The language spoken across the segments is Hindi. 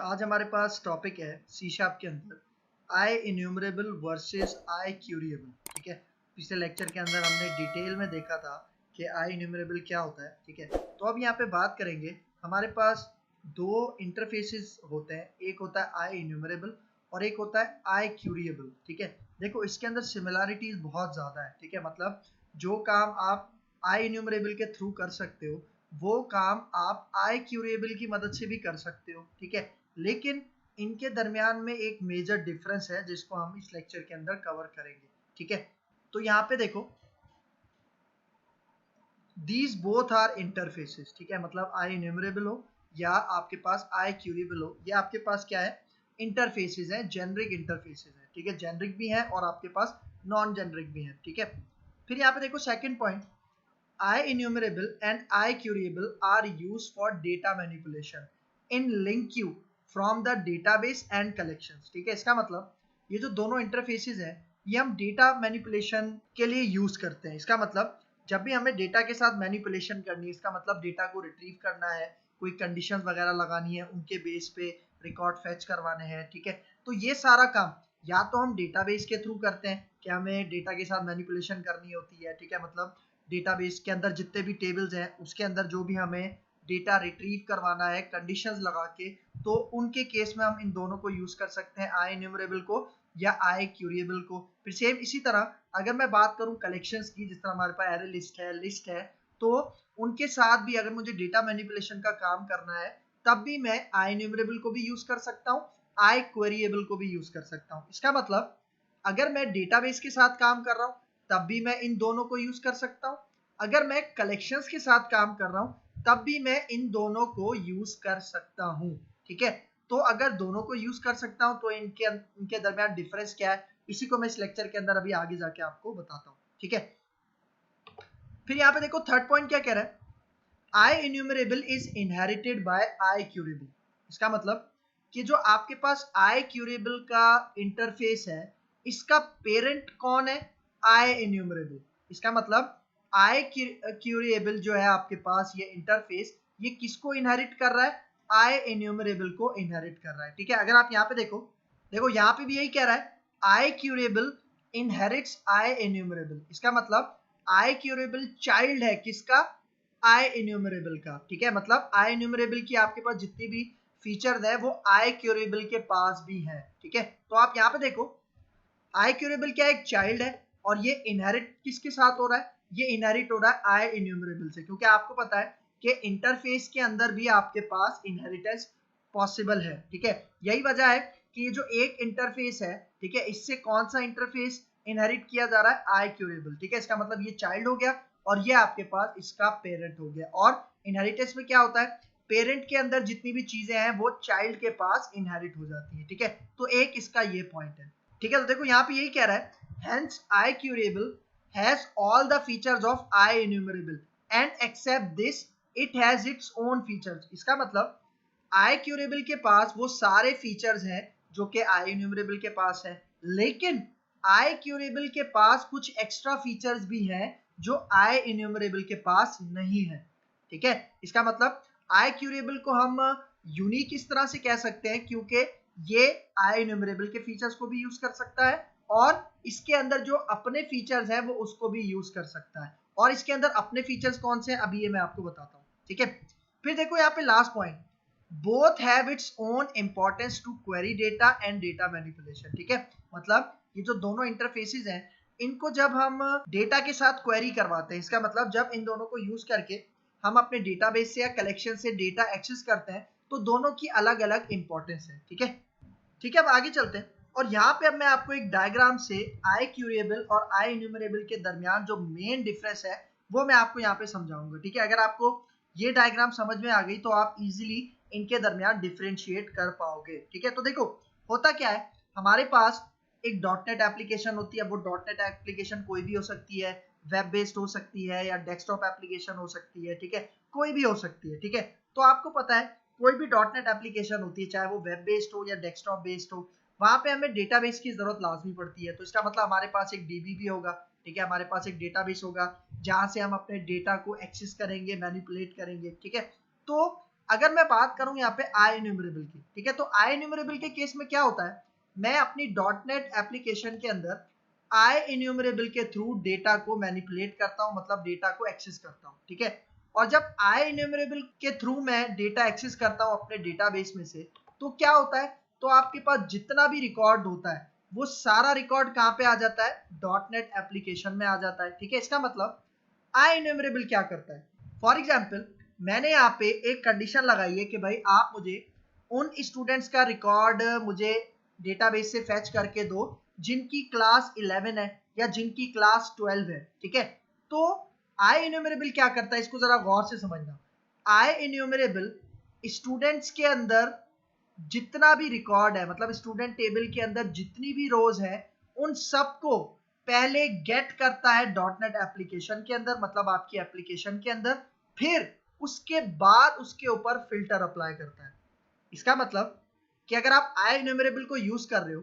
आज हमारे पास टॉपिक है सी शार्प के अंदर आई इन्यूमरेबल वर्सेस आई क्यूरिएबल। ठीक है, पिछले लेक्चर के अंदर हमने डिटेल में देखा था कि आई इन्यूमरेबल क्या होता है। ठीक है, तो अब यहाँ पे बात करेंगे। हमारे पास दो इंटरफेसेस होते हैं, एक होता है आई इन्यूमरेबल और एक होता है आई क्यूरिएबल। ठीक है, देखो इसके अंदर सिमिलैरिटीज बहुत ज़्यादा है। ठीक है, मतलब जो काम आप आई इन्यूमरेबल के थ्रू कर सकते हो वो काम आप आई क्यूरिएबल की मदद से भी कर सकते हो। ठीक है, लेकिन इनके दरमियान में एक मेजर डिफरेंस है जिसको हम इस लेक्चर के अंदर कवर करेंगे। ठीक है, तो यहाँ पे देखो दीज बोथ आर इंटरफेसेस। ठीक है, मतलब आई इन्यूमरेबल हो या आपके पास आई क्यूरिएबल हो, ये आपके पास क्या है, इंटरफेसेस हैं, जेनरिक इंटरफेसेस हैं। ठीक है, जेनरिक भी है और आपके पास नॉन जेनरिक भी है। ठीक है, फिर यहाँ पे देखो second point, I enumerable and I curable are used for data manipulation in link queue from the database and collections। ठीक है, इसका मतलब ये जो दोनों इंटरफेसेस हैं ये हम डेटा मैनिपुलेशन के लिए यूज करते हैं। इसका मतलब जब भी हमें डेटा के साथ मैनिपुलेशन करनी है, इसका मतलब डेटा को रिट्रीव करना है, कोई कंडीशंस वगैरह लगानी है, उनके बेस पे रिकॉर्ड फैच करवाने हैं। ठीक है, तो ये सारा काम या तो हम डेटाबेस के थ्रू करते हैं कि हमें डेटा के साथ मैनिपुलेशन करनी होती है। ठीक है, मतलब डेटाबेस के अंदर जितने भी टेबल्स हैं उसके अंदर जो भी हमें डेटा रिट्रीव करवाना है कंडीशंस लगा के, तो उनके केस में हम इन दोनों को यूज कर सकते हैं, आई इन्यूमरेबल को या आई क्यूरिएबल को। फिर सेम इसी तरह अगर मैं बात करूं कलेक्शंस की, जिस तरह हमारे पास एरे लिस्ट है, तो उनके साथ भी अगर मुझे डेटा मैनिपुलेशन का काम करना है तब भी मैं आई इन्यूमरेबल को भी यूज कर सकता हूं, आई क्वेरिएबल को भी यूज कर सकता हूं। इसका मतलब अगर मैं डेटाबेस के साथ काम कर रहा हूं तब भी मैं इन दोनों को यूज कर सकता हूं, अगर मैं कलेक्शंस के साथ काम कर रहा हूं तब भी मैं इन दोनों को यूज कर सकता हूं। ठीक है, तो अगर दोनों को यूज कर सकता हूं तो इनके दरमियान डिफरेंस क्या है, इसी को मैं इस लेक्चर के अंदर अभी आगे जाके आपको बताता हूं। ठीक है, फिर यहाँ पे देखो थर्ड पॉइंट क्या कह रहा है, I enumerable is inherited by I queryable. इसका मतलब कि जो आपके पास आई क्यूरेबल का इंटरफेस है इसका पेरेंट कौन है, आई इन्यूमरेबल। इसका मतलब आई क्यूरेबल जो है आपके पास ये इंटरफेस, ये किसको इनहेरिट कर रहा है, आई इन्यूमरेबल को इनहेरिट कर रहा है। ठीक है, अगर आप यहाँ पे देखो, देखो यहाँ पे भी यही कह रहा है, I curable inherits I innumerable. इसका मतलब आई क्यूरेबल चाइल्ड है किसका, आई इन्यूमरेबल का। ठीक है, मतलब आई इन्यूमरेबल की आपके पास जितनी भी फीचर्स है वो आई क्यूरेबल के पास भी है। ठीक है, तो आप यहाँ पे देखो आई क्यूरेबल क्या एक चाइल्ड है और ये इनहेरिट किसके साथ हो रहा है, ये इनहेरिट हो रहा है आई इन्यूमरेबल से, क्योंकि आपको पता है कि इंटरफेस के अंदर भी आपके पास इनहेरिटेंस पॉसिबल है। ठीक है, यही वजह है कि ये जो एक इंटरफेस है, ठीक है, इससे कौन सा इंटरफेस इनहेरिट किया जा रहा है, आई क्यूरेबल। ठीक है, इसका मतलब ये चाइल्ड हो गया और ये आपके पास इसका पेरेंट हो गया। और इनहेरिटेंस में क्या होता है, पेरेंट के अंदर जितनी भी चीजें हैं वो चाइल्ड के पास इनहेरिट हो जाती है। ठीक है, तो एक इसका ये पॉइंट है। ठीक है, तो देखो यहाँ पे यही कह रहा है, hence I curable has all the features of I enumerable and except this it has its own features। इसका मतलब I curable के पास वो सारे फीचर्स हैं जो कि I enumerable के पास है, लेकिन I curable के पास कुछ एक्स्ट्रा फीचर्स भी हैं जो I enumerable के पास नहीं है। ठीक है, इसका मतलब I curable को हम यूनिक इस तरह से कह सकते हैं क्योंकि ये आई इन्यूमरेबल के फीचर्स को भी यूज कर सकता है और इसके अंदर जो अपने फीचर्स हैं वो उसको भी यूज कर सकता है। और इसके अंदर अपने फीचर्स कौन से हैं अभी ये मैं आपको बताता हूँ। ठीक है, फिर देखो यहाँ पे last point, both have its own importance to query data and data manipulation. ठीक है, मतलब ये जो दोनों इंटरफेसेस हैं इनको जब हम डेटा के साथ क्वेरी करवाते हैं, इसका मतलब जब इन दोनों को यूज करके हम अपने डेटाबेस से या कलेक्शन से डेटा एक्सेस करते हैं तो दोनों की अलग अलग इंपॉर्टेंस है। ठीक है, ठीक है, अब आगे चलते हैं और यहाँ पे अब मैं आपको एक डायग्राम से आई क्यूरेबल और आई इन्यूमरेबल के दरमियान जो मेन डिफरेंस है वो मैं आपको यहाँ पे समझाऊंगा। ठीक है, अगर आपको ये डायग्राम समझ में आ गई तो आप इजीली इनके दरमियान डिफरेंशिएट कर पाओगे। ठीक है, तो देखो होता क्या है, हमारे पास एक डॉटनेट एप्लीकेशन होती है, वो डॉटनेट एप्लीकेशन कोई भी हो सकती है, वेब बेस्ड हो सकती है या डेस्कटॉप एप्लीकेशन हो सकती है। ठीक है, कोई भी हो सकती है। ठीक है, तो आपको पता है कोई भी डॉटनेट एप्लीकेशन होती है चाहे वो वेब बेस्ड हो या डेस्कटॉप बेस्ड हो, वहां पे हमें डेटाबेस की जरूरत लाजमी पड़ती है। तो इसका मतलब हमारे पास एक डीबी होगा। ठीक है, हमारे पास एक डेटाबेस होगा जहां से हम अपने डेटा को एक्सेस करेंगे, मैनिपुलेट करेंगे। ठीक है, तो अगर मैं बात करूं यहाँ पे आई इन्यूमरेबल की, ठीक है, तो आई इन्यूमरेबल के केस में क्या होता है, मैं अपनी डॉटनेट एप्लीकेशन के अंदर आई इन्यूमरेबल के थ्रू डेटा को मैनिपुलेट करता हूं, मतलब डेटा को एक्सेस करता हूं, ठीक है। और जब आई इन्यूमरेबल के थ्रू मैं डेटा एक्सेस करता हूं अपने डेटाबेस में से, तो क्या होता है, तो आपके पास जितना भी रिकॉर्ड होता है वो सारा रिकॉर्ड कहां पे आ जाता है, डॉटनेट एप्लीकेशन में आ जाता है, ठीक है। इसका मतलब आई इन्यूमरेबल क्या करता है, फॉर एग्जाम्पल मैंने यहाँ पे एक कंडीशन लगाई है कि भाई आप मुझे उन स्टूडेंट्स का रिकॉर्ड मुझे डेटाबेस से फैच करके दो जिनकी क्लास 11 है या जिनकी क्लास 12 है, ठीक है। तो आई इन्यूमरेबल क्या करता है, इसको जरा गौर से समझना। आई इन्यूमरेबल स्टूडेंट्स के अंदर जितना भी रिकॉर्ड है, मतलब स्टूडेंट टेबल के अंदर जितनी भी रोज है, उन सबको पहले गेट करता है डॉटनेट एप्लीकेशन के अंदर, मतलब आपकी एप्लीकेशन के अंदर, फिर उसके बाद उसके ऊपर फिल्टर अप्लाई करता है। इसका मतलब कि अगर आप आई इन्यूमरेबल को यूज कर रहे हो,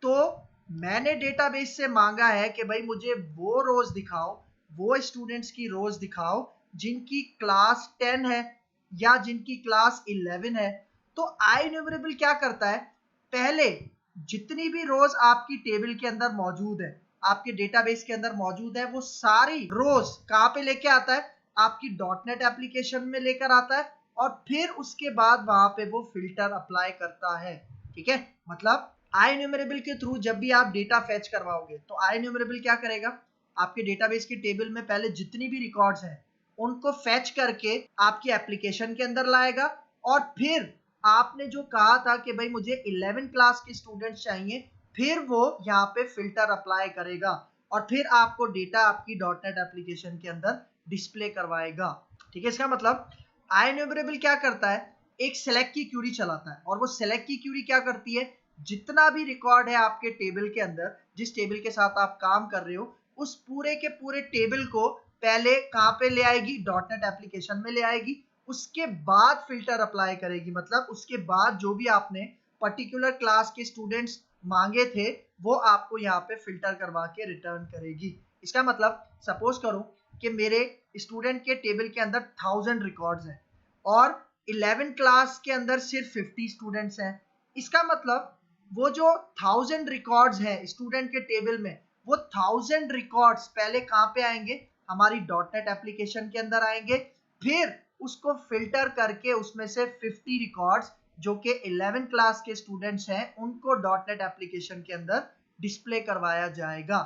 तो मैंने डेटाबेस से मांगा है कि भाई मुझे वो रोज दिखाओ, वो स्टूडेंट्स की रोज दिखाओ जिनकी क्लास 10 है या जिनकी क्लास 11 है। तो आई इन्यूमरेबल क्या करता है, पहले जितनी भी रोज आपकी टेबल के अंदर मौजूद है, आपके डेटाबेस के अंदर मौजूद है, वो सारी रोज कहां पे लेके आता है, आपकी डॉटनेट एप्लीकेशन में लेकर आता है, और फिर उसके बाद वहां पे वो फिल्टर अप्लाई करता है, ठीक है। मतलब आई इन्यूमरेबल के थ्रू जब भी आप डेटा फैच करवाओगे, तो आई इन्यूमरेबल क्या करेगा, आपके डेटाबेस की टेबल में पहले जितनी भी रिकॉर्ड्स हैं उनको फैच करके आपकी एप्लीकेशन के अंदर लाएगा, और फिर आपने जो कहा था कि भाई मुझे 11 क्लास के स्टूडेंट्स चाहिए, फिर वो यहाँ पे फिल्टर अप्लाई करेगा और फिर आपको डेटा आपकी डॉटनेट एप्लीकेशन के अंदर डिस्प्ले करवाएगा, ठीक है। इसका मतलब आई इन्यूमरेबल क्या करता है, एक सेलेक्ट की क्यूरी चलाता है, और वो सेलेक्ट की क्यूरी क्या करती है, जितना भी रिकॉर्ड है आपके टेबल के अंदर, जिस टेबल के साथ आप काम कर रहे हो, उस पूरे के पूरे टेबल को पहले कहां पे ले आएगी, डॉटनेट एप्लीकेशन में ले आएगी, उसके बाद फिल्टर अप्लाई करेगी, मतलब उसके बाद जो भी आपने पर्टिकुलर क्लास के स्टूडेंट्स मांगे थे वो आपको यहाँ पे फिल्टर करवा के रिटर्न करेगी। इसका मतलब सपोज करो कि मेरे स्टूडेंट के टेबल के अंदर 1000 रिकॉर्ड्स हैं और 11 क्लास के अंदर सिर्फ 50 स्टूडेंट्स हैं। इसका मतलब वो जो 1000 रिकॉर्ड्स हैं स्टूडेंट के टेबल में, वो 1000 रिकॉर्ड्स पहले कहाँ पे आएंगे, हमारी डॉटनेट एप्लीकेशन के अंदर आएंगे, फिर उसको फिल्टर करके उसमें से 50 रिकॉर्ड्स जो कि 11 क्लास के स्टूडेंट्स हैं उनको डॉटनेट एप्लीकेशन के अंदर डिस्प्ले करवाया जाएगा,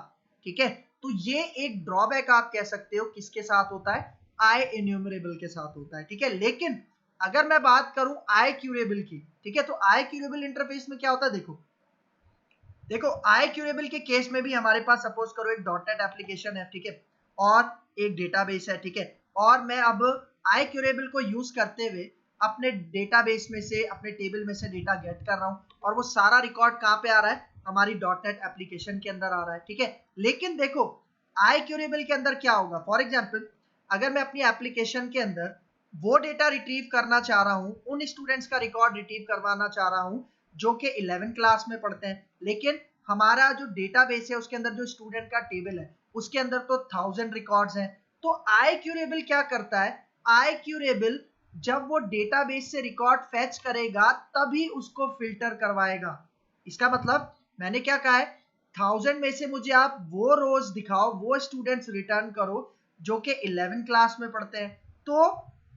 ठीक है। तो ये एक ड्रॉबैक आप कह सकते हो किसके साथ होता है, आई इन्यूमरेबल के साथ होता है, ठीक है। लेकिन अगर मैं बात करूं आई क्यूरेबल की, ठीक है, तो आई क्यूरेबल इंटरफेस में क्या होता है, देखो देखो आई क्यूरेबल के केस में भी हमारे पास सपोज करो एक डॉटनेट एप्लीकेशन है, ठीक है, और एक डेटाबेस है, ठीक है, और मैं अब आई क्यूरेबल को यूज करते हुए अपने डेटाबेस में से, अपने टेबल में से डेटा गेट कर रहा हूं, और वो सारा रिकॉर्ड कहां पे आ रहा है, हमारी डॉटनेट एप्लीकेशन के अंदर आ रहा है, ठीक है। लेकिन देखो आई क्यूरेबल के अंदर क्या होगा, फॉर एग्जाम्पल अगर मैं अपनी एप्लीकेशन के अंदर वो डेटा रिट्रीव करना चाह रहा हूं, उन स्टूडेंट्स का रिकॉर्ड रिट्रीव करवाना चाह रहा हूं जो कि 11 क्लास में पढ़ते हैं, लेकिन हमारा जो डेटाबेस है उसके अंदर जो स्टूडेंट का टेबल है उसके अंदर तो 1000 रिकॉर्ड्स हैं। तो आई क्यूरेबल क्या करता है, आई क्यूरेबल जब वो डेटाबेस से रिकॉर्ड फैच करेगा तभी उसको फिल्टर करवाएगा। इसका मतलब मैंने क्या कहा है, 1000 में से मुझे आप वो रोज दिखाओ, वो स्टूडेंट्स रिटर्न करो जो कि 11 क्लास में पढ़ते हैं। तो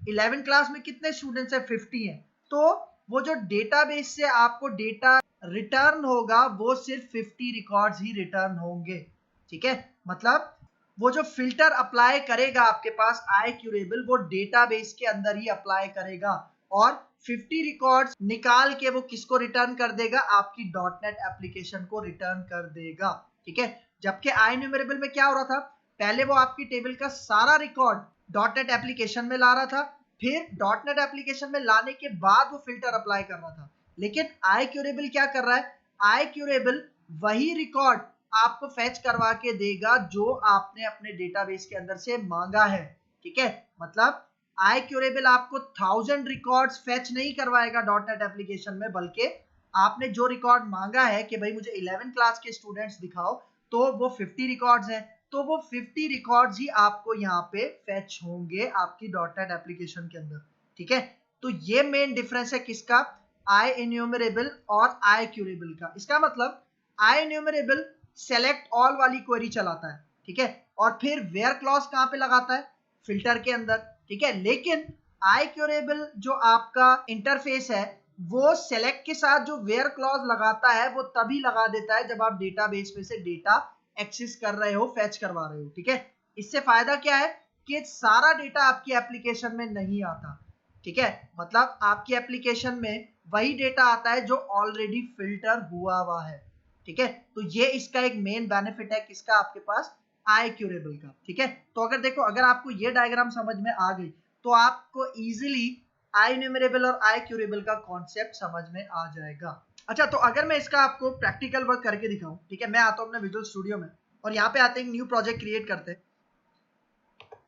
11 क्लास में कितने स्टूडेंट्स हैं, 50 हैं। तो वो जो डेटाबेस से आपको डेटा रिटर्न होगा वो सिर्फ 50 रिकॉर्ड्स ही रिटर्न होंगे, ठीक है। मतलब वो जो फिल्टर अप्लाई करेगा आपके पास आई क्यूरेबल, वो डेटाबेस के अंदर ही अप्लाई करेगा, और 50 रिकॉर्ड्स निकाल के वो किसको रिटर्न कर देगा, आपकी डॉटनेट एप्लीकेशन को रिटर्न कर देगा, ठीक है। जबकि आई न्यूमरेबल में क्या हो रहा था, पहले वो आपकी टेबल का सारा रिकॉर्ड डॉटनेट एप्लीकेशन में ला रहा था, फिर डॉटनेट एप्लीकेशन में लाने के बाद वो फिल्टर अप्लाई कर रहा था। लेकिन आई क्यूरेबल क्या कर रहा है, आई क्यूरेबल वही रिकॉर्ड आपको फैच करवा के देगा जो आपने अपने डेटाबेस के अंदर से मांगा है, ठीक है। मतलब आई क्यूरेबल आपको 1000 रिकॉर्ड्स फैच नहीं करवाएगा डॉटनेट एप्लीकेशन में, बल्कि आपने जो रिकॉर्ड मांगा है कि भाई मुझे 11 क्लास के स्टूडेंट्स दिखाओ, तो वो 50 रिकॉर्ड्स हैं, तो वो 50 रिकॉर्ड्स ही आपको यहाँ पे फैच होंगे आपकी डॉटनेट एप्लीकेशन के अंदर, ठीक है। तो ये मेन डिफरेंस है किसका, आई इन्यूमरेबल और आई क्यूरेबल का। इसका मतलब आई इन्यूमरेबल सेलेक्ट ऑल वाली क्वेरी चलाता है, ठीक है, और फिर वेयर क्लॉज कहां पे लगाता है, फिल्टर के अंदर, ठीक है। लेकिन आई क्यूरेबल जो आपका इंटरफेस है वो सेलेक्ट के साथ जो वेयर क्लॉज लगाता है वो तभी लगा देता है जब आप डेटाबेस में से डेटा एक्सेस कर रहे हो, फैच करवा रहे हो, ठीक है। इससे फायदा क्या है कि सारा डेटा आपकी एप्लीकेशन में नहीं आता, ठीक है, मतलब आपकी एप्लीकेशन में वही डेटा आता है जो ऑलरेडी फिल्टर हुआ है, ठीक है। तो ये इसका एक मेन बेनिफिट है किसका, आपके पास आई क्यूरेबल का, ठीक है। तो अगर देखो, अगर आपको ये डायग्राम समझ में आ गई तो आपको इजीली आई न्यूमरेबल और आई क्यूरेबल का कॉन्सेप्ट समझ में आ जाएगा। अच्छा, तो अगर मैं इसका आपको प्रैक्टिकल वर्क करके दिखाऊं, ठीक है, मैं आता हूं अपने विजुअल स्टूडियो में और यहाँ पे आते हैं, न्यू प्रोजेक्ट क्रिएट करते हैं,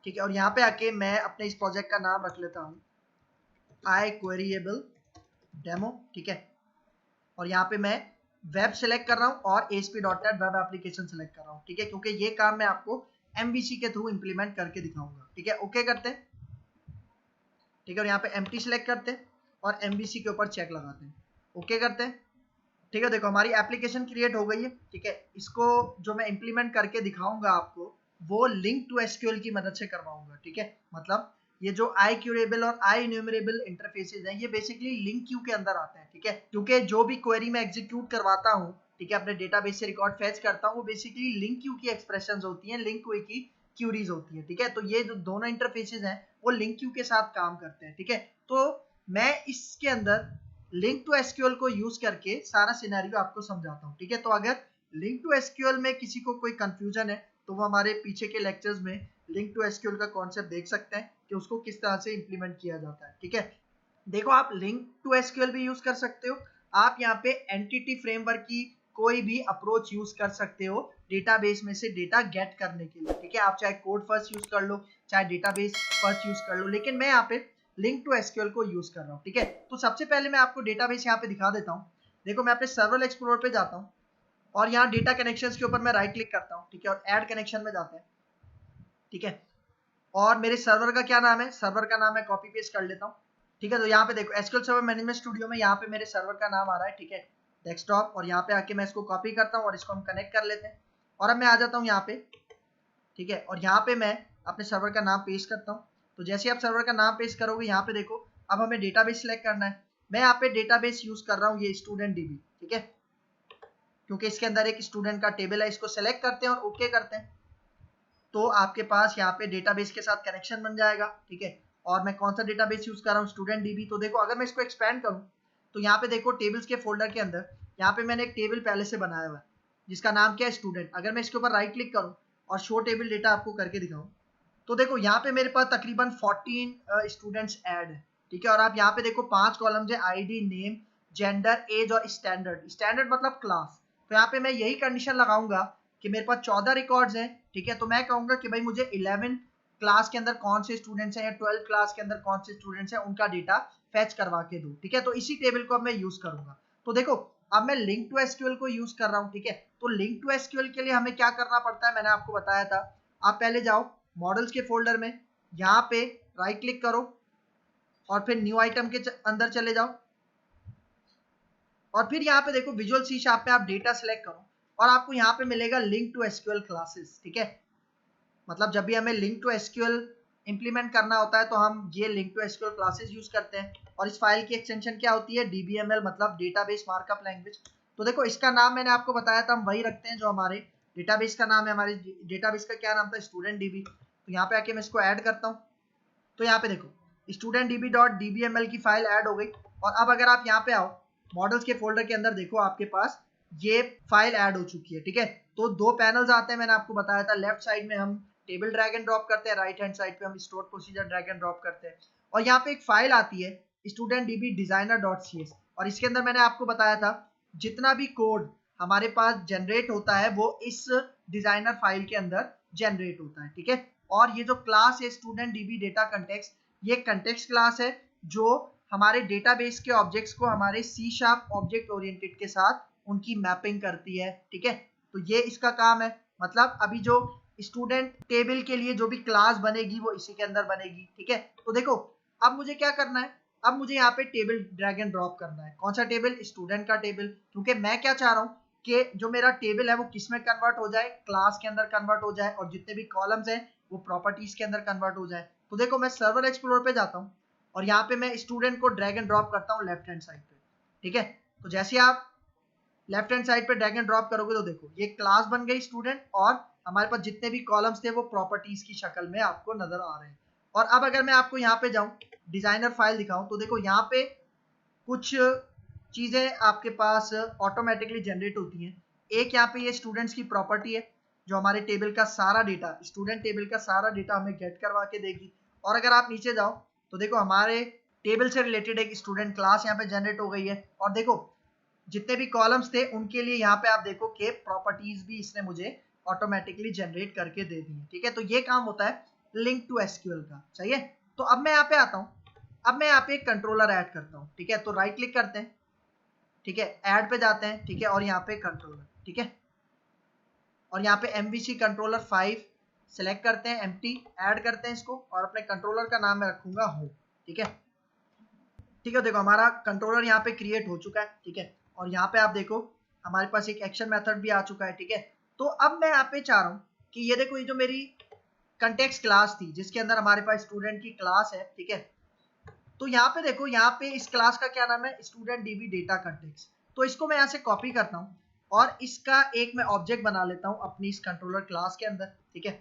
ठीक है, और यहाँ पे आके मैं अपने इस प्रोजेक्ट का नाम रख लेता हूँ आई क्वेरिएबल डेमो, ठीक है, और यहाँ पे मैं वेब सेलेक्ट कर रहा हूँ और ASP.NET वेब एप्लीकेशन सेलेक्ट कर रहा हूँ, ठीक है, क्योंकि ये काम मैं आपको MVC के थ्रू इंप्लीमेंट करके दिखाऊंगा, ठीक है। ओके करते हैं, ठीक है, और यहाँ पे एम्प्टी सेलेक्ट करते हैं और MVC के ऊपर चेक लगाते हैं, ओके करते हैं, ठीक है। देखो हमारी एप्लीकेशन क्रिएट हो गई है, ठीक है। इसको जो मैं इंप्लीमेंट करके दिखाऊंगा आपको वो लिंक टू एसक्यूएल की मदद से करवाऊंगा, ठीक है। मतलब ये जो आई क्यूरेबल और आई इन्यूमरेबल इंटरफेसेस हैं ये बेसिकली लिंक क्यू के अंदर आते हैं, ठीक है, क्योंकि जो भी क्वेरी मैं एग्जीक्यूट करवाता हूँ, ठीक है, अपने डेटाबेस से रिकॉर्ड फैच करता हूँ, वो बेसिकली लिंक क्यू की एक्सप्रेशंस होती हैं, लिंक क्यू की क्यूरीज होती है, ठीक है। तो ये जो दोनों इंटरफेसेस हैं वो लिंक क्यू के साथ काम करते हैं, ठीक है। तो मैं इसके अंदर लिंक टू एसक्यूएल को यूज करके सारा सिनेरियो आपको समझाता हूँ, ठीक है। तो अगर लिंक टू एसक्यूएल में किसी को कोई कंफ्यूजन है तो वो हमारे पीछे के लेक्चर्स में लिंक टू एसक्यूएल का कॉन्सेप्ट देख सकते हैं कि उसको किस तरह से इंप्लीमेंट किया जाता है, ठीक है। देखो आप लिंक टू एसक्यूएल भी यूज कर सकते हो, आप यहाँ पे एंटिटी फ्रेमवर्क की कोई भी अप्रोच यूज कर सकते हो डेटाबेस में से डेटा गेट करने के लिए, ठीक है। आप चाहे कोड फर्स्ट यूज कर लो, चाहे डेटाबेस फर्स्ट यूज कर लो, लेकिन मैं यहाँ पे लिंक टू एसक्यूएल को यूज कर रहा हूँ, ठीक है। तो सबसे पहले मैं आपको डेटाबेस यहाँ पे दिखा देता हूँ। देखो मैं अपने सर्वर एक्सप्लोरर पे जाता हूँ और यहाँ डेटा कनेक्शंस के ऊपर मैं राइट क्लिक करता हूँ, ठीक है, और ऐड कनेक्शन में जाते हैं, ठीक है। और मेरे सर्वर का क्या नाम है, सर्वर का नाम है, कॉपी पेस्ट कर लेता हूँ, ठीक है। तो यहाँ पे देखो एसक्यूएल सर्वर मैनेजमेंट स्टूडियो में यहाँ पे मेरे सर्वर का नाम आ रहा है, ठीक है, डेस्कटॉप, और यहाँ पे आके मैं इसको कॉपी करता हूँ और इसको हम कनेक्ट कर लेते हैं और अब मैं आ जाता हूँ यहाँ पे, ठीक है, और यहाँ पे मैं अपने सर्वर का नाम पेस्ट करता हूँ। तो जैसे आप सर्वर का नाम पेस्ट करोगे यहाँ पे देखो अब हमें डेटाबेस सिलेक्ट करना है। मैं यहाँ पे डेटाबेस यूज कर रहा हूँ ये स्टूडेंट डीबी, ठीक है, क्योंकि इसके अंदर एक स्टूडेंट का टेबल है। इसको सेलेक्ट करते हैं और ओके करते हैं तो आपके पास यहाँ पे डेटाबेस के साथ कनेक्शन बन जाएगा, ठीक है। और मैं कौन सा डेटाबेस यूज कर रहा हूँ, स्टूडेंट डीबी। तो देखो अगर मैं इसको एक्सपेंड करूँ तो यहाँ पे देखो टेबल्स के फोल्डर के अंदर यहाँ पे मैंने एक टेबल पहले से बनाया हुआ है जिसका नाम क्या है, स्टूडेंट। अगर मैं इसके ऊपर राइट क्लिक करूँ और शो टेबल डेटा आपको करके दिखाऊं तो देखो यहाँ पे मेरे पास तकरीबन 14 स्टूडेंट्स ऐड है, ठीक है। और आप यहाँ पे देखो 5 कॉलम्स है, आईडी, नेम, जेंडर, एज और स्टैंडर्ड। स्टैंडर्ड मतलब क्लास। तो यहाँ पे मैं यही कंडीशन लगाऊंगा कि मेरे पास 14 रिकॉर्ड्स हैं, ठीक है। तो मैं कहूंगा कि भाई मुझे 11 क्लास के अंदर कौन से स्टूडेंट्स हैं या 12 क्लास के अंदर कौन से स्टूडेंट्स हैं उनका डेटा फैच करवा के दो, ठीक है। तो इसी टेबल को अब मैं यूज करूंगा। तो देखो अब मैं लिंक टू एसक्यूएल को यूज कर रहा हूँ, ठीक है। तो लिंक टू एसक्यूएल के लिए हमें क्या करना पड़ता है, मैंने आपको बताया था। आप पहले जाओ मॉडल्स के फोल्डर में, यहाँ पे राइट क्लिक करो और फिर न्यू आइटम के अंदर चले जाओ और फिर यहाँ पे देखो विजुअल सी शार्प में आप डेटा सेलेक्ट करो और आपको यहाँ पे मिलेगा लिंक टू एसक्यूएल क्लासेस, ठीक है। मतलब जब भी हमें लिंक टू एसक्यूएल इंप्लीमेंट करना होता है तो हम ये LINQ to SQL classes use करते हैं। और इस फाइल की एक्सटेंशन क्या होती है, DBML, मतलब डेटाबेस मार्कअप लैंग्वेज। तो देखो इसका नाम मैंने आपको बताया था, हम वही रखते हैं जो हमारे डेटाबेस का नाम है। हमारे डेटाबेस का क्या नाम था, स्टूडेंट डीबी। तो यहाँ पे आके मैं इसको ऐड करता हूँ तो यहाँ पे देखो स्टूडेंट db.dbml की फाइल ऐड हो गई। और अब अगर आप यहाँ पे आओ मॉडल्स के फोल्डर के अंदर देखो आपके पास ये फाइल ऐड हो चुकी है, ठीक है। तो 2 पैनल्स आते हैं, मैंने आपको बताया था। लेफ्ट साइड में हम टेबल ड्रैग एंड ड्रॉप करते हैं, राइट हैंड साइड पे हम store procedure drag and drop करते हैं। और यहाँ पे एक फाइल आती है स्टूडेंट db designer.cs और इसके अंदर मैंने आपको बताया था जितना भी कोड हमारे पास जनरेट होता है वो इस डिजाइनर फाइल के अंदर जनरेट होता है, ठीक है। और ये जो क्लास है स्टूडेंट db डेटा कंटेक्स्ट, ये कंटेक्स्ट क्लास है जो हमारे डेटाबेस के ऑब्जेक्ट्स को हमारे C# ऑब्जेक्ट ओरिएंटेड के साथ उनकी मैपिंग करती है, ठीक है। तो ये इसका काम है। मतलब अभी जो स्टूडेंट टेबल के लिए जो भी क्लास बनेगी वो इसी के अंदर बनेगी, ठीक है। तो देखो अब मुझे क्या करना है, अब मुझे यहाँ पे टेबल ड्रैग एंड ड्रॉप करना है। कौन सा टेबल? स्टूडेंट का टेबल, क्योंकि मैं क्या चाह रहा हूँ कि जो मेरा टेबल है वो किस में कन्वर्ट हो जाए, क्लास के अंदर कन्वर्ट हो जाए, और जितने भी कॉलम्स हैं वो प्रॉपर्टीज के अंदर कन्वर्ट हो जाए। तो देखो मैं सर्वर एक्सप्लोरर पे जाता हूँ और यहाँ पे मैं स्टूडेंट को ड्रैग एंड ड्रॉप करता हूँ लेफ्ट हैंड साइड पे, ठीक है। तो जैसे आप लेफ्ट हैंड साइड पे ड्रैग एंड ड्रॉप करोगे तो देखो ये क्लास बन गई स्टूडेंट, और हमारे पास जितने भी कॉलम्स थे वो प्रॉपर्टीज की शक्ल में आपको नजर आ रहे हैं। और अब अगर मैं आपको यहाँ पे जाऊं, डिजाइनर फाइल दिखाऊं, तो देखो यहाँ पे कुछ चीजें आपके पास ऑटोमेटिकली जनरेट होती हैं। एक यहाँ पे ये स्टूडेंट्स की प्रॉपर्टी है जो हमारे टेबल का सारा डेटा, स्टूडेंट टेबल का सारा डेटा हमें गेट करवा के देगी। और अगर आप नीचे जाओ तो देखो हमारे टेबल से रिलेटेड एक स्टूडेंट क्लास यहाँ पे जनरेट हो गई है, और देखो जितने भी कॉलम्स थे उनके लिए यहाँ पे आप देखो कि प्रॉपर्टीज भी इसने मुझे ऑटोमेटिकली जनरेट करके दे दी है, ठीक है। तो ये काम होता है लिंक टू एसक्यूएल का, सही है। तो अब मैं यहाँ पे आता हूँ, अब मैं यहाँ पे एक कंट्रोलर ऐड करता हूँ, ठीक है। तो राइट क्लिक करते हैं, ठीक है, ऐड पे जाते हैं, ठीक है, और यहाँ पे कंट्रोलर, ठीक है, और यहाँ पे MVC कंट्रोलर 5 सेलेक्ट करते हैं, एम्प्टी ऐड करते हैं इसको, और अपने कंट्रोलर का नाम मैं रखूंगा होम, ठीक है। ठीक है, देखो हमारा कंट्रोलर यहाँ पे क्रिएट हो चुका है, ठीक है। और यहाँ पे आप देखो हमारे पास एक एक्शन मेथड भी आ चुका है, ठीक है। तो अब मैं यहाँ पे चाह रहा हूँ कि ये देखो ये जो मेरी कंटेक्स्ट क्लास थी जिसके अंदर हमारे पास स्टूडेंट की क्लास है, ठीक है। तो यहाँ पे देखो यहाँ पे इस क्लास का क्या नाम है, स्टूडेंट डीबी डेटा कंटेक्स्ट। तो इसको मैं यहाँ से कॉपी करता हूँ और इसका एक मैं ऑब्जेक्ट बना लेता हूँ अपनी इस कंट्रोलर क्लास के अंदर, ठीक है।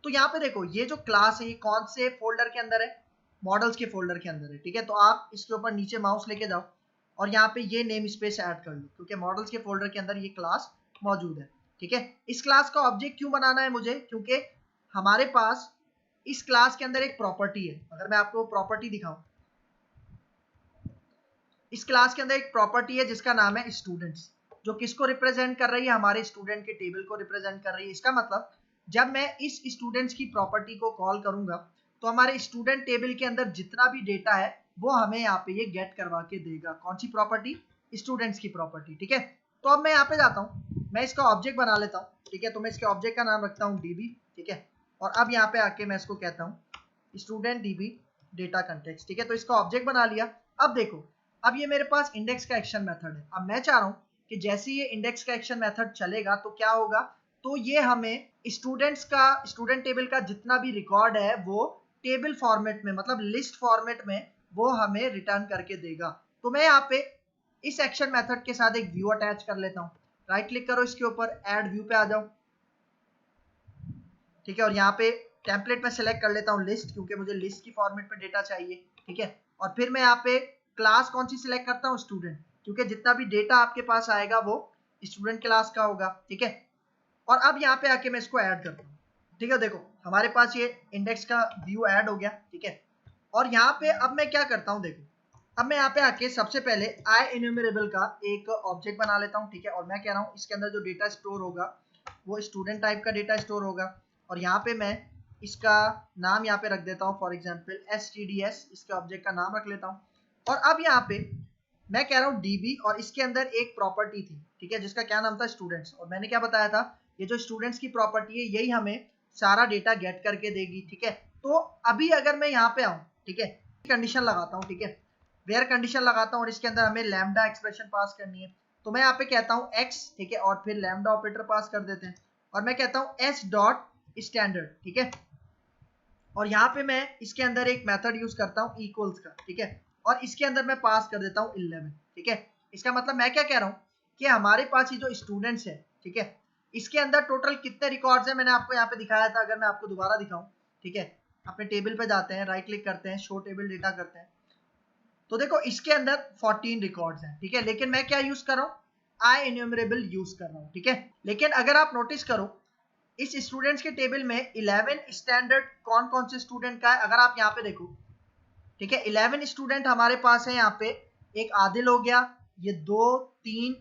तो यहाँ पे देखो ये जो क्लास है ये कौन से फोल्डर के अंदर है, मॉडल्स के फोल्डर के अंदर है, ठीक है। तो आप इसके ऊपर नीचे माउस लेके जाओ और यहाँ पे ये नेम स्पेस ऐड कर लो, क्योंकि मॉडल्स के फोल्डर के अंदर ये क्लास मौजूद है, ठीक है। इस क्लास का ऑब्जेक्ट क्यों बनाना है मुझे, क्योंकि हमारे पास इस क्लास के अंदर एक प्रॉपर्टी है। अगर मैं आपको प्रॉपर्टी दिखाऊं, इस क्लास के अंदर एक प्रॉपर्टी है जिसका नाम है स्टूडेंट्स, जो किसको रिप्रेजेंट कर रही है, हमारे स्टूडेंट के टेबल को रिप्रेजेंट कर रही है। इसका मतलब जब मैं इस स्टूडेंट्स की प्रॉपर्टी को कॉल करूंगा तो हमारे स्टूडेंट टेबल के अंदर जितना भी डेटा है वो हमें यहाँ पे ये गेट करवा के देगा। कौन सी प्रॉपर्टी? स्टूडेंट्स की प्रॉपर्टी, ठीक है। तो अब मैं यहाँ पे जाता हूँ, मैं इसका ऑब्जेक्ट बना लेता हूँ, ठीक है। तो मैं इसके ऑब्जेक्ट का नाम रखता हूँ डीबी, ठीक है। और अब यहाँ पे आके मैं इसको कहता हूँ स्टूडेंट डीबी डेटा कंटेक्स्ट, ठीक है। तो इसका ऑब्जेक्ट बना लिया। अब देखो अब ये मेरे पास इंडेक्स का एक्शन मेथड है। अब मैं चाह रहा हूँ कि जैसे ये इंडेक्स का एक्शन मेथड चलेगा तो क्या होगा, तो ये हमें स्टूडेंट्स का, स्टूडेंट टेबल का जितना भी रिकॉर्ड है वो टेबल फॉर्मेट में, मतलब लिस्ट फॉर्मेट में वो हमें रिटर्न करके देगा। तो मैं यहाँ पे इस एक्शन मेथड के साथ एक व्यू अटैच कर लेता हूँ। राइट क्लिक करो इसके ऊपर, ऐड व्यू पे आ जाओ, ठीक है। और यहाँ पे टेम्पलेट में सेलेक्ट कर लेता हूँ लिस्ट, क्योंकि मुझे लिस्ट की फॉर्मेट में डेटा चाहिए, ठीक है। और फिर मैं यहाँ पे क्लास कौन सी सिलेक्ट करता हूँ, स्टूडेंट, क्योंकि जितना भी डेटा आपके पास आएगा वो स्टूडेंट क्लास का होगा, ठीक है। और अब यहाँ पे आके मैं इसको ऐड करता हूँ, ठीक है। देखो हमारे पास ये इंडेक्स का व्यू ऐड हो गया, ठीक है। और यहाँ पे अब मैं क्या करता हूँ, देखो अब मैं यहाँ पे आके सबसे पहले आई इन्यूमरेबल का एक ऑब्जेक्ट बना लेता हूँ, ठीक है। और मैं कह रहा हूँ इसके अंदर जो डेटा स्टोर होगा वो स्टूडेंट टाइप का डेटा स्टोर होगा। और यहाँ पे मैं इसका नाम यहाँ पे रख देता हूँ, फॉर एग्जाम्पल STDS, इसके ऑब्जेक्ट का नाम रख लेता हूँ। और अब यहाँ पे मैं कह रहा हूँ DB, और इसके अंदर एक प्रॉपर्टी थी, ठीक है, जिसका क्या नाम था, स्टूडेंट्स। और मैंने क्या बताया था, ये जो स्टूडेंट्स की प्रॉपर्टी है यही हमें सारा डेटा गेट करके देगी, ठीक है। तो अभी अगर मैं यहाँ पे आऊँ, ठीक है, कंडीशन लगाता हूँ, ठीक है, वेयर कंडीशन लगाता हूँ, और इसके अंदर हमें लैम्डा एक्सप्रेशन पास करनी है। तो मैं यहाँ पे कहता हूँ x, ठीक है, और फिर लैम्डा ऑपरेटर पास कर देते हैं, और मैं कहता हूँ s डॉट स्टैंडर्ड, ठीक है। और यहाँ पे मैं इसके अंदर एक मेथड यूज करता हूँ इक्वल्स का, ठीक है, और इसके अंदर मैं पास कर देता हूँ 11, ठीक है। इसका मतलब मैं क्या कह रहा हूँ कि हमारे पास ये जो स्टूडेंट्स है, ठीक है, इसके अंदर टोटल कितने रिकॉर्ड्स हैं मैंने आपको यहाँ पे दिखाया था। अगर मैं आपको दोबारा दिखाऊं, ठीक है, अपने टेबल पे जाते हैं, राइट क्लिक करते हैं, शो टेबल डेटा करते हैं, तो देखो इसके अंदर 14 रिकॉर्ड्स हैं, ठीक है। लेकिन मैं क्या यूज कर रहा हूँ, आई इन्यूमरेबल यूज कर रहा हूँ, ठीक है। लेकिन अगर आप नोटिस करो इस स्टूडेंट्स के टेबल में 11 स्टैंडर्ड कौन कौन से स्टूडेंट का है, अगर आप यहाँ पे देखो, ठीक है, 11 स्टूडेंट हमारे पास है। यहाँ पे एक आदिल हो गया, ये 2 3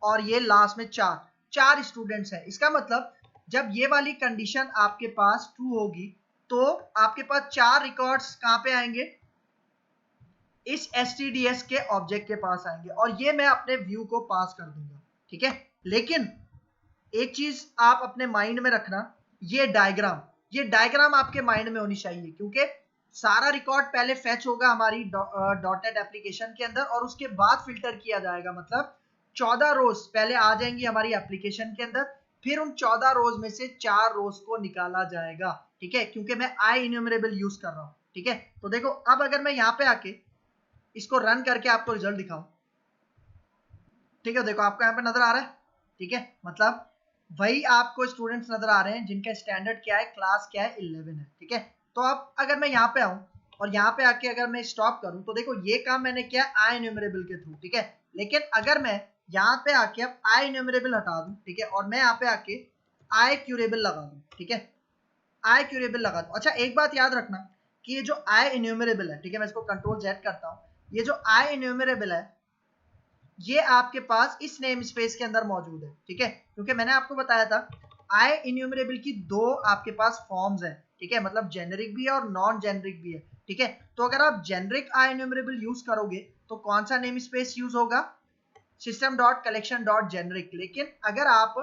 और ये लास्ट में 4 स्टूडेंट्स हैं। इसका मतलब जब ये वाली कंडीशन आपके पास ट्रू होगी तो आपके पास 4 रिकॉर्ड्स कहाँ पे आएंगे, इस STDS के ऑब्जेक्ट के पास आएंगे, और ये मैं अपने व्यू को पास कर दूंगा, ठीक है। लेकिन एक चीज आप अपने माइंड में रखना, ये डायग्राम आपके माइंड में होनी चाहिए, क्योंकि सारा रिकॉर्ड पहले फेच होगा हमारी डॉटनेट एप्लीकेशन के अंदर और उसके बाद फिल्टर किया जाएगा। मतलब 14 रोज पहले आ जाएंगी हमारी एप्लीकेशन के अंदर, फिर उन 14 रोज में से 4 रोज को निकाला जाएगा, ठीक है, क्योंकि मैं आई इन्यूमरेबल यूज कर रहा हूं, ठीक है। तो देखो अब अगर मैं यहाँ पे आके इसको रन करके आपको रिजल्ट दिखाऊं, ठीक है, देखो आपको यहाँ पे नजर आ रहा है, ठीक है, मतलब वही आपको स्टूडेंट्स नजर आ रहे हैं जिनका स्टैंडर्ड क्या है, क्लास क्या है, 11 है, ठीक है। तो अब अगर मैं यहाँ पे आऊं और यहाँ पे आके अगर मैं स्टॉप करूं तो देखो ये काम मैंने किया आई इन्यूमरेबल के थ्रू, ठीक है। लेकिन अगर मैं यहाँ पे आके अब आई इन्यूमरेबल हटा दूं, ठीक है, और मैं यहाँ पे आके आई क्यूरेबल लगा दूं, ठीक है, आई क्यूरेबल लगा दूं। अच्छा एक बात याद रखना कि ये जो आई इन्यूमरेबल है, ठीक है, मैं इसको कंट्रोल जेड करता हूँ, ये जो आई इन्यूमरेबल है ये आपके पास इस नेम स्पेस के अंदर मौजूद है, ठीक है, क्योंकि मैंने आपको बताया था आई इन्यूमरेबल की दो आपके पास फॉर्म्स हैं, ठीक है, मतलब जेनरिक भी है और नॉन जेनरिक भी है, ठीक है। तो अगर आप जेनरिक आई इन्यूमरेबल यूज करोगे तो कौन सा नेम स्पेस यूज होगा, system dot collection dot generic. लेकिन अगर आप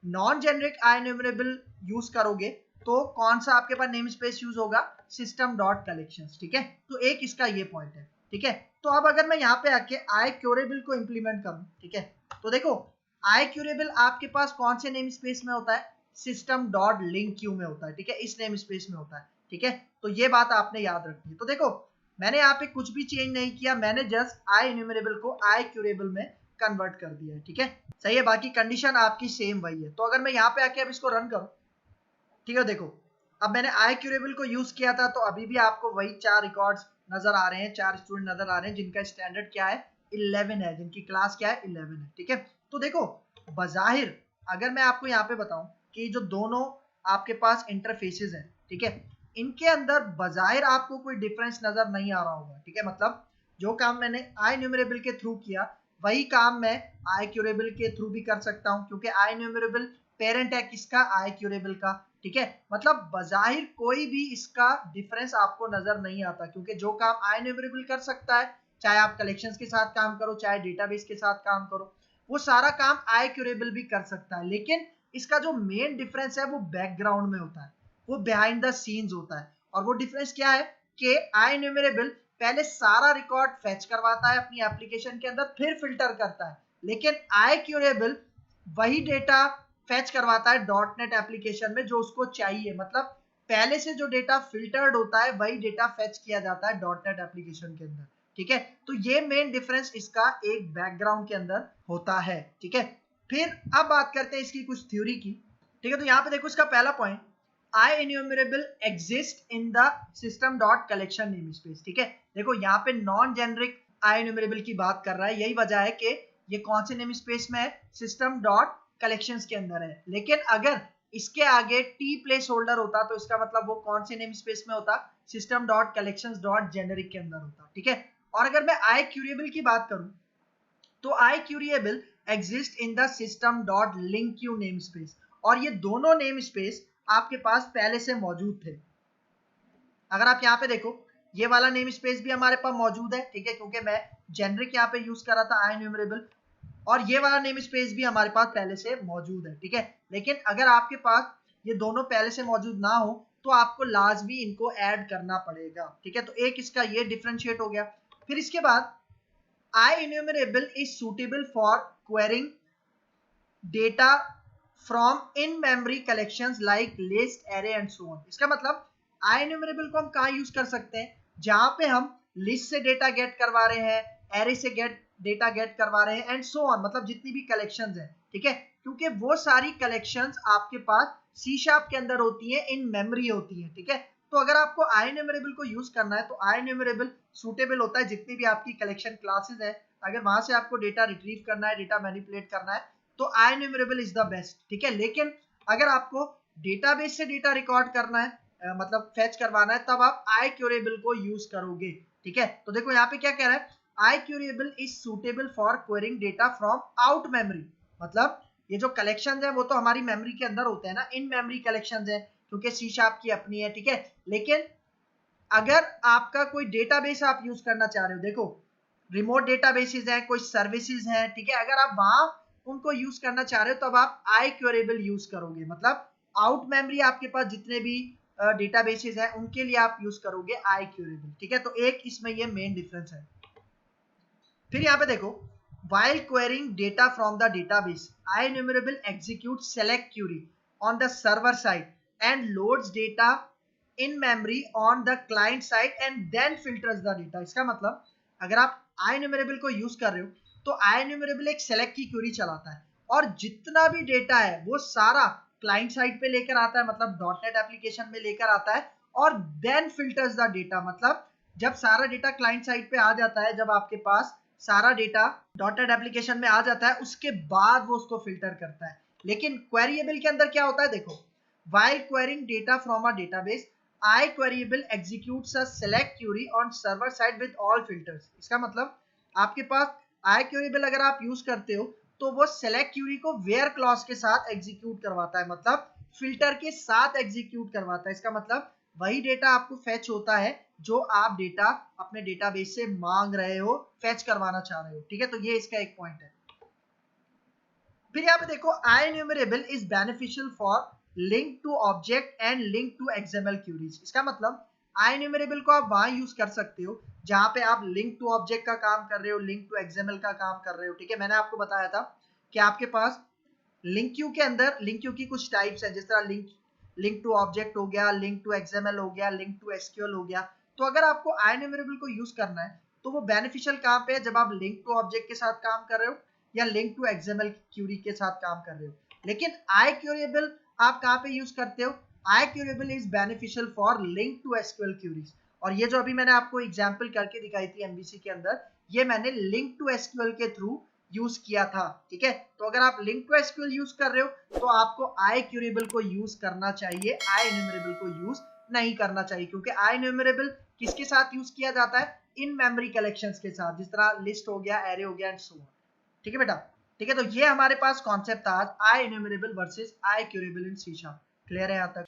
नॉन जेनरिक आई इन्यूमरेबल यूज करोगे तो कौन सा आपके पास नेम स्पेस यूज होगा, सिस्टम डॉट कलेक्शंस, ठीक है। तो एक इसका ये पॉइंट है, ठीक है। तो अब अगर मैं यहाँ पे आके आई क्यूरेबल को इंप्लीमेंट करूं, ठीक है, तो देखो आई क्यूरेबल आपके पास कौन से नेम स्पेस में होता है, सिस्टम डॉट लिंक क्यू में होता है, ठीक है, इस नेम स्पेस में होता है, ठीक है। तो ये बात आपने याद रखनी है। तो देखो मैंने यहाँ पे कुछ भी चेंज नहीं किया, मैंने जस्ट आई इन्यूमरेबल को आई क्यूरेबल में कन्वर्ट कर दिया है, ठीक है, सही है, बाकी कंडीशन आपकी सेम वही है। तो अगर मैं यहाँ पे आके अब इसको रन करूं, ठीक है, देखो अब मैंने आई क्यूरेबल को यूज किया था तो अभी भी आपको वही 4 रिकॉर्ड्स नजर आ रहे हैं, 4 स्टूडेंट नजर आ रहे हैं जिनका स्टैंडर्ड क्या है, 11 है, जिनकी क्लास क्या है, 11 है, ठीक है। तो देखो बजाहिर अगर मैं आपको यहाँ पे बताऊं कि जो दोनों आपके पास इंटरफेसेस हैं, ठीक है, इनके अंदर बजाहिर आपको कोई डिफरेंस नजर नहीं आ रहा होगा, ठीक है, मतलब जो काम मैंने आई न्यूमरेबल के थ्रू किया वही काम मैं आई क्यूरेबल के थ्रू भी कर सकता हूं, क्योंकि आई न्यूमरेबल पेरेंट है किसका, आई क्यूरेबल का, ठीक है। मतलब बजाहिर कोई भी इसका डिफरेंस आपको नजर नहीं आता, क्योंकि जो काम आई न्यूमरेबल कर सकता है, चाहे आप कलेक्शंस के साथ काम करो चाहे डेटाबेस के साथ काम करो, वो सारा काम आई क्यूरेबल भी कर सकता है। लेकिन इसका जो मेन डिफरेंस है वो बैकग्राउंड में होता है, वो बिहाइंड द सीन्स होता है। और वो डिफरेंस क्या है कि आई न्यूमरेबल पहले सारा रिकॉर्ड फेच करवाता है अपनी एप्लीकेशन के अंदर, फिर फिल्टर करता है, लेकिन आई क्यूरेबल वही डेटा फेच करवाता है डॉटनेट एप्लीकेशन में जो उसको चाहिए। मतलब पहले से जो डेटा फिल्टर्ड होता है वही डेटा फेच किया जाता है डॉटनेट एप्लीकेशन के अंदर, ठीक है। तो ये मेन डिफरेंस इसका एक बैकग्राउंड के अंदर होता है, ठीक है। फिर अब बात करते हैं इसकी कुछ थ्योरी की, ठीक है। तो यहाँ पे देखो इसका पहला point, IEnumerable exist in the system dot collection namespace, ठीक है। देखो यहाँ पे नॉन जेनरिक आई इन्यूमरेबल की बात कर रहा है, यही वजह है कि ये कौन से नेम स्पेस में है, सिस्टम डॉट कलेक्शंस के अंदर है। लेकिन अगर इसके आगे टी प्लेस होल्डर होता तो इसका मतलब वो कौन से नेम स्पेस में होता, system dot collections dot generic के अंदर होता, ठीक है। और अगर मैं आई क्यूरेबल की बात करूं तो I queryable exist in the system dot link Q namespace, और ये दोनों नेम स्पेस आपके पास पहले से मौजूद थे। अगर आप यहाँ पे देखो ये वाला नेम स्पेस भी हमारे पास मौजूद है, ठीक है, क्योंकि मैं जेनरिक यहाँ पे यूज कर रहा था आई न्यूमरेबल, और ये वाला नेम स्पेस भी हमारे पास पहले से मौजूद है, ठीक है। लेकिन अगर आपके पास ये दोनों पहले से मौजूद ना हो तो आपको लाजमी इनको ऐड करना पड़ेगा, ठीक है। तो एक इसका ये डिफरेंशिएट हो गया। फिर इसके बाद I enumerable is suitable for querying data from in memory collections like list, array and so on. इसका मतलब आई इन्यूमरेबल को हम कहाँ यूज कर सकते हैं, जहां पे हम लिस्ट से डेटा गेट करवा रहे हैं, एरे से डेटा गेट करवा रहे हैं, एंड सो ऑन, मतलब जितनी भी कलेक्शंस हैं, ठीक है, क्योंकि वो सारी कलेक्शंस आपके पास सी शार्प के अंदर होती हैं, इन मेमोरी होती हैं, ठीक है। तो अगर आपको आई न्यूमरेबल को यूज करना है तो आई न्यूमरेबल सूटेबल होता है जितनी भी आपकी कलेक्शन क्लासेस है, अगर वहां से आपको डेटा रिट्रीव करना है, डेटा मैनिपुलेट करना है तो आई न्यूमरेबल इज द बेस्ट, ठीक है। लेकिन अगर आपको डेटाबेस से डेटा रिकॉर्ड करना है, मतलब फेच करवाना है, तब आप आई क्यूरेबल को यूज करोगे, ठीक है। तो देखो यहाँ पे क्या कह रहा है, I queryable is suitable for querying data from out memory. मतलब ये जो कलेक्शंस है वो तो हमारी मेमोरी के अंदर होते हैं ना, इन मेमोरी कलेक्शंस है क्योंकि सी शार्प की अपनी है, ठीक है। लेकिन अगर आपका कोई डेटाबेस आप यूज करना चाह रहे हो, देखो रिमोट डेटाबेसेस हैं, कोई सर्विसेज हैं, ठीक है, अगर आप वहां उनको यूज करना चाह रहे हो तब आप आई क्यूरेबल यूज करोगे। मतलब आउट मेमोरी आपके पास जितने भी डेटाबेसेस है उनके लिए आप यूज करोगे आई क्यूरेबल, ठीक है। तो एक इसमें ये मेन डिफरेंस है। फिर यहाँ पे देखो, while querying data from the database, IEnumerable executes select query on the server side and loads data in memory on the client side and then filters the data। इसका मतलब अगर आप IEnumerable को यूज कर रहे हो तो IEnumerable एक select की क्यूरी चलाता है और जितना भी डेटा है वो सारा क्लाइंट साइड पे लेकर आता है, मतलब .NET एप्लीकेशन में लेकर आता है और देन फिल्टर्स द डेटा। मतलब जब सारा डेटा क्लाइंट साइड पे आ जाता है, जब आपके पास सारा डेटा .NET एप्लीकेशन में आ जाता है, उसके बाद वो उसको फिल्टर करता है। लेकिन क्वेरिएबल के अंदर क्या होता है, देखो, while querying data from a database, iQueryable executes a select query on server side with all filters। इसका मतलब आपके पास iQueryable अगर आप यूज करते हो तो वो select query को where clause के साथ एग्जीक्यूट करवाता है, मतलब फिल्टर के साथ एग्जीक्यूट करवाता है। इसका मतलब वही डेटा आपको फेच होता है जो आप डेटा अपने डेटाबेस से मांग रहे हो, फेच करवाना चाह रहे हो, ठीक है। तो ये इसका एक पॉइंट है। फिर यहाँ पे देखो, IEnumerable is beneficial for LINQ to object and LINQ to XML queries. इसका मतलब IEnumerable को आप वहां यूज कर सकते हो जहां पे आप लिंक टू ऑब्जेक्ट का काम कर रहे हो, लिंक टू XML का काम कर रहे हो, ठीक है। मैंने आपको बताया था कि आपके पास लिंक क्यू के अंदर लिंक क्यू की कुछ टाइप्स हैं, जिस तरह लिंक टू ऑब्जेक्ट हो गया, लिंक टू XML हो गया, लिंक टू SQL हो गया। तो अगर आपको IEnumerable को यूज करना है तो वो बेनिफिशियल कहाँ पे है, जब आप लिंक टू ऑब्जेक्ट के साथ काम कर रहे हो या लिंक टू XML क्यूरी के साथ काम कर रहे हो। लेकिन iQueryable आप कहाँ पे यूज करते हो, iQueryable is beneficial for LINQ to SQL queries. और ये जो अभी मैंने आपको एग्जाम्पल करके दिखाई थी MVC के अंदर, ये मैंने लिंक टू SQL के थ्रू यूज किया था, ठीक है। तो अगर आप लिंक टू SQL यूज कर रहे हो तो आपको iQueryable को यूज करना चाहिए, IEnumerable को यूज नहीं करना चाहिए, क्योंकि IEnumerable किसके साथ यूज किया जाता है, इन मेमोरी कलेक्शंस के साथ, जिस तरह लिस्ट हो गया, एरे हो गया एंड सो ऑन, ठीक है बेटा। ठीक है, तो ये हमारे पास कॉन्सेप्ट था आज IEnumerable वर्सेस iQueryable इन C#। क्लियर है यहाँ तक?